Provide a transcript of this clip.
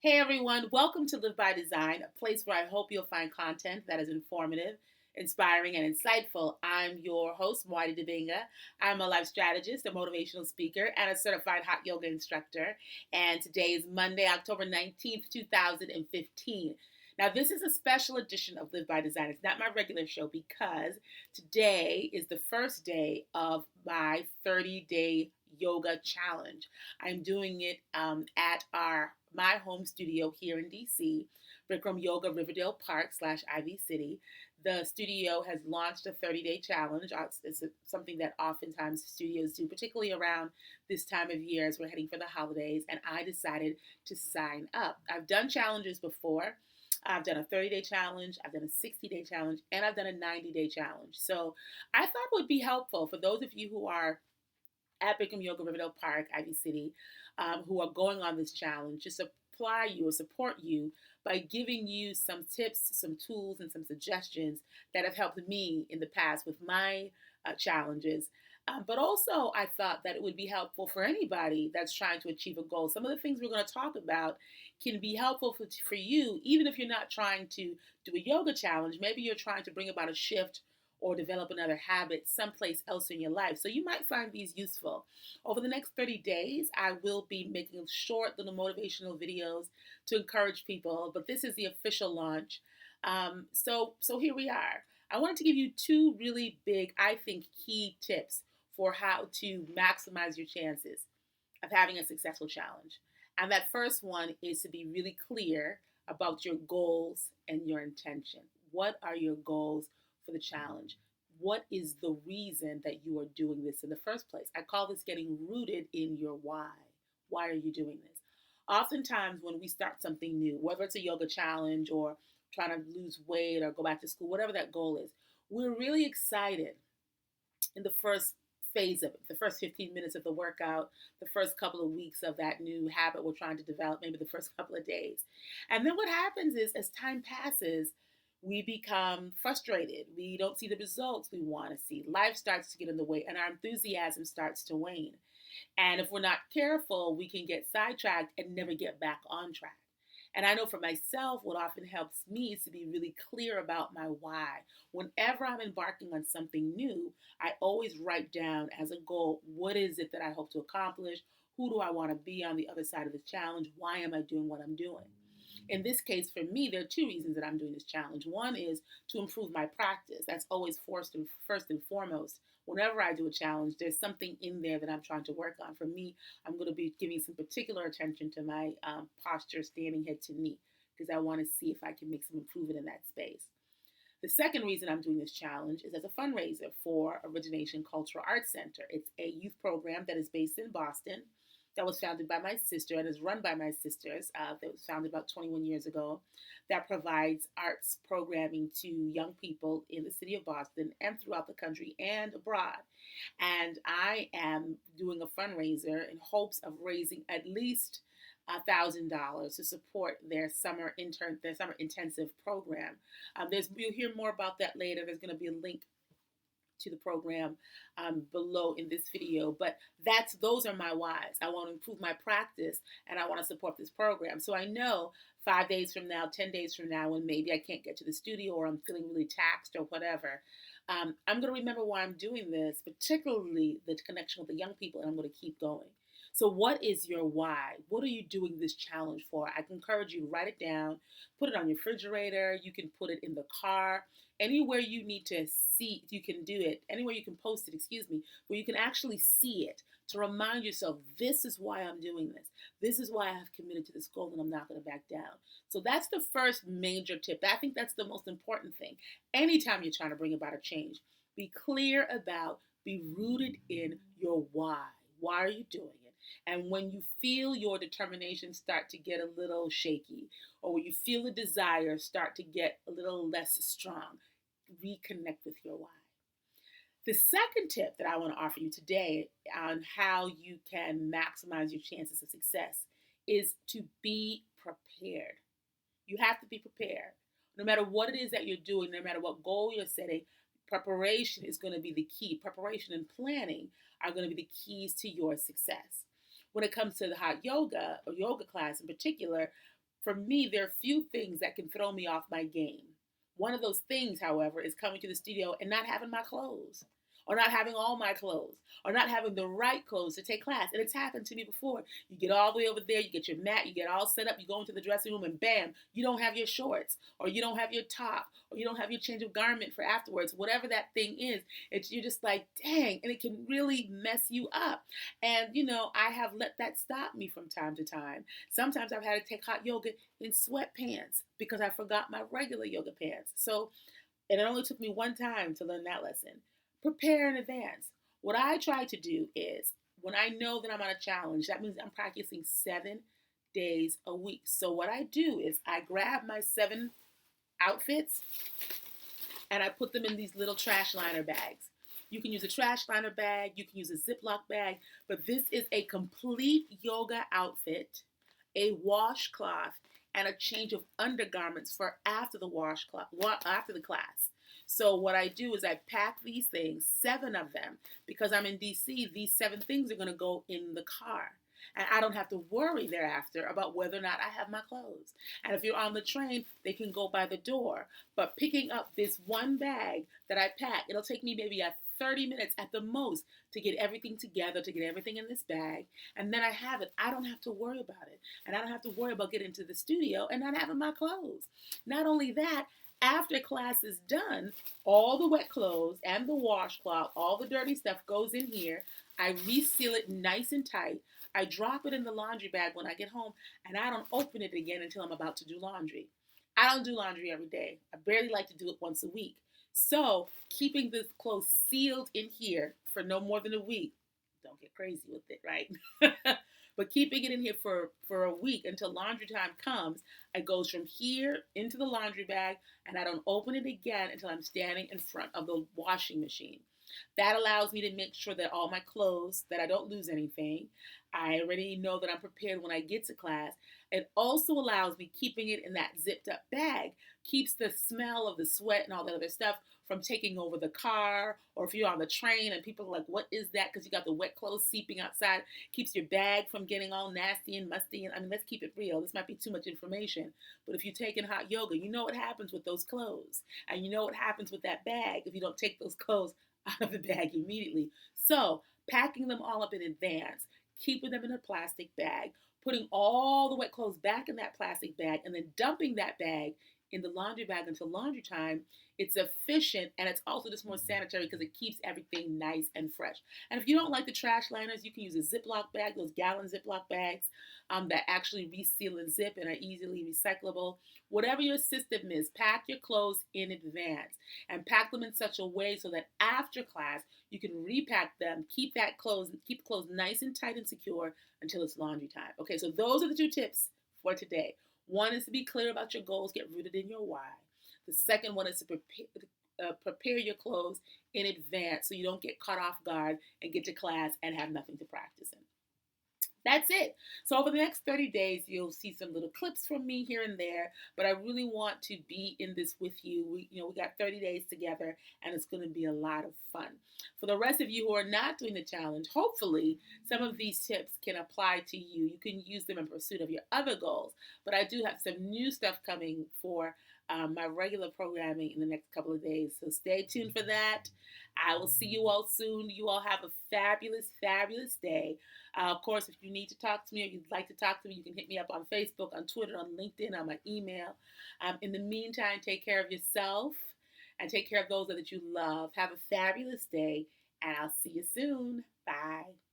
Hey everyone, welcome to Live by Design, a place where I hope you'll find content that is informative, inspiring, and insightful. I'm your host, Muadi. I'm a life strategist, a motivational speaker, and a certified hot yoga instructor. And today is Monday, October 19th, 2015. Now, this is a special edition of Live by Design. It's not my regular show because today is the first day of my 30-day yoga challenge. I'm doing it at my home studio here in DC, Bikram Yoga Riverdale Park / Ivy City. The studio has launched a 30-day challenge. It's something that oftentimes studios do, particularly around this time of year as we're heading for the holidays. And I decided to sign up. I've done challenges before. I've done a 30-day challenge, I've done a 60-day challenge, and I've done a 90-day challenge. So I thought it would be helpful for those of you who are at Bikram Yoga Riverdale Park, Ivy City, who are going on this challenge, to supply you or support you by giving you some tips, some tools, and some suggestions that have helped me in the past with my challenges. But also, I thought that it would be helpful for anybody that's trying to achieve a goal. Some of the things we're going to talk about can be helpful for you, even if you're not trying to do a yoga challenge. Maybe you're trying to bring about a shift or develop another habit someplace else in your life. So you might find these useful. Over the next 30 days, I will be making short little motivational videos to encourage people, but this is the official launch. So here we are. I wanted to give you two really big, I think, key tips for how to maximize your chances of having a successful challenge. And that first one is to be really clear about your goals and your intention. What are your goals for the challenge? What is the reason that you are doing this in the first place? I call this getting rooted in your why. Why are you doing this? Oftentimes, when we start something new, whether it's a yoga challenge or trying to lose weight or go back to school, whatever that goal is, we're really excited in the first phase of it, the first 15 minutes of the workout, the first couple of weeks of that new habit we're trying to develop, maybe the first couple of days. And then what happens is, as time passes, we become frustrated. We don't see the results we want to see. Life starts to get in the way, and our enthusiasm starts to wane. And if we're not careful, we can get sidetracked and never get back on track. And I know for myself, what often helps me is to be really clear about my why. Whenever I'm embarking on something new, I always write down as a goal, what is it that I hope to accomplish? Who do I want to be on the other side of this challenge? Why am I doing what I'm doing? In this case, for me, there are two reasons that I'm doing this challenge. One is to improve my practice. That's always first and foremost. Whenever I do a challenge, there's something in there that I'm trying to work on. For me, I'm going to be giving some particular attention to my posture, standing head to knee, because I want to see if I can make some improvement in that space. The second reason I'm doing this challenge is as a fundraiser for Origination Cultural Arts Center. It's a youth program that is based in Boston, that was founded by my sister and is run by my sisters. That was founded about 21 years ago, that provides arts programming to young people in the city of Boston and throughout the country and abroad. And I am doing a fundraiser in hopes of raising at least $1,000 to support their summer intensive program. You'll hear more about that later. There's going to be a link to the program below in this video, but those are my whys. I want to improve my practice and I want to support this program. So I know 5 days from now, 10 days from now, when maybe I can't get to the studio or I'm feeling really taxed or whatever, I'm going to remember why I'm doing this, particularly the connection with the young people, and I'm going to keep going. So what is your why? What are you doing this challenge for? I encourage you to write it down, put it on your refrigerator. You can put it in the car. Anywhere you need to see, you can do it. Anywhere you can post it, where you can actually see it to remind yourself, this is why I'm doing this. This is why I have committed to this goal and I'm not going to back down. So that's the first major tip. I think that's the most important thing. Anytime you're trying to bring about a change, be clear about, be rooted in your why. Why are you doing it? And when you feel your determination start to get a little shaky, or when you feel the desire start to get a little less strong, reconnect with your why. The second tip that I want to offer you today on how you can maximize your chances of success is to be prepared. You have to be prepared. No matter what it is that you're doing, no matter what goal you're setting, preparation is going to be the key. Preparation and planning are going to be the keys to your success. When it comes to the hot yoga or yoga class in particular, For me, there are few things that can throw me off my game. One of those things, however, is coming to the studio and not having my clothes, or not having all my clothes, or not having the right clothes to take class. And it's happened to me before. You get all the way over there, you get your mat, you get all set up, you go into the dressing room, and bam, you don't have your shorts, or you don't have your top, or you don't have your change of garment for afterwards. Whatever that thing is, you're just like, dang, and it can really mess you up. And I have let that stop me from time to time. Sometimes I've had to take hot yoga in sweatpants because I forgot my regular yoga pants. So, and it only took me one time to learn that lesson. Prepare in advance. What I try to do is when I know that I'm on a challenge, that means I'm practicing 7 days a week. So what I do is I grab my 7 outfits and I put them in these little trash liner bags. You can use a trash liner bag, you can use a Ziploc bag, but this is a complete yoga outfit, a washcloth, and a change of undergarments for after the washcloth, after the class. So what I do is I pack these things, 7 of them, because I'm in DC. These 7 things are going to go in the car. And I don't have to worry thereafter about whether or not I have my clothes. And if you're on the train, they can go by the door. But picking up this one bag that I pack, it'll take me maybe 30 minutes at the most to get everything together, to get everything in this bag. And then I have it. I don't have to worry about it. And I don't have to worry about getting to the studio and not having my clothes. Not only that, after class is done, all the wet clothes and the washcloth, all the dirty stuff goes in here. I reseal it nice and tight. I drop it in the laundry bag when I get home, and I don't open it again until I'm about to do laundry. I don't do laundry every day. I barely like to do it once a week. So keeping the clothes sealed in here for no more than a week, don't get crazy with it, right? But keeping it in here for a week until laundry time comes, it goes from here into the laundry bag, and I don't open it again until I'm standing in front of the washing machine. That allows me to make sure that all my clothes, that I don't lose anything. I already know that I'm prepared when I get to class. It also allows me, keeping it in that zipped up bag, keeps the smell of the sweat and all that other stuff from taking over the car, or if you're on the train and people are like, what is that? Because you got the wet clothes seeping outside, keeps your bag from getting all nasty and musty. And I mean, let's keep it real. This might be too much information, but if you're taking hot yoga, you know what happens with those clothes. And you know what happens with that bag if you don't take those clothes out of the bag immediately. So packing them all up in advance, keeping them in a plastic bag, putting all the wet clothes back in that plastic bag, and then dumping that bag in the laundry bag until laundry time. It's efficient, and it's also just more sanitary because it keeps everything nice and fresh. And if you don't like the trash liners, you can use a Ziploc bag, those gallon Ziploc bags that actually reseal and zip and are easily recyclable. Whatever your system is, pack your clothes in advance and pack them in such a way so that after class you can repack them, keep the clothes nice and tight and secure until it's laundry time. Okay, so those are the 2 tips for today. One is to be clear about your goals, get rooted in your why. The second one is to prepare your clothes in advance so you don't get caught off guard and get to class and have nothing to practice in. That's it. So over the next 30 days, you'll see some little clips from me here and there, but I really want to be in this with you. We got 30 days together, and it's going to be a lot of fun. For the rest of you who are not doing the challenge, hopefully some of these tips can apply to you. You can use them in pursuit of your other goals, but I do have some new stuff coming for my regular programming in the next couple of days. So stay tuned for that. I will see you all soon. You all have a fabulous, fabulous day. Of course, if you need to talk to me or you'd like to talk to me, you can hit me up on Facebook, on Twitter, on LinkedIn, on my email. In the meantime, take care of yourself and take care of those that you love. Have a fabulous day, and I'll see you soon. Bye.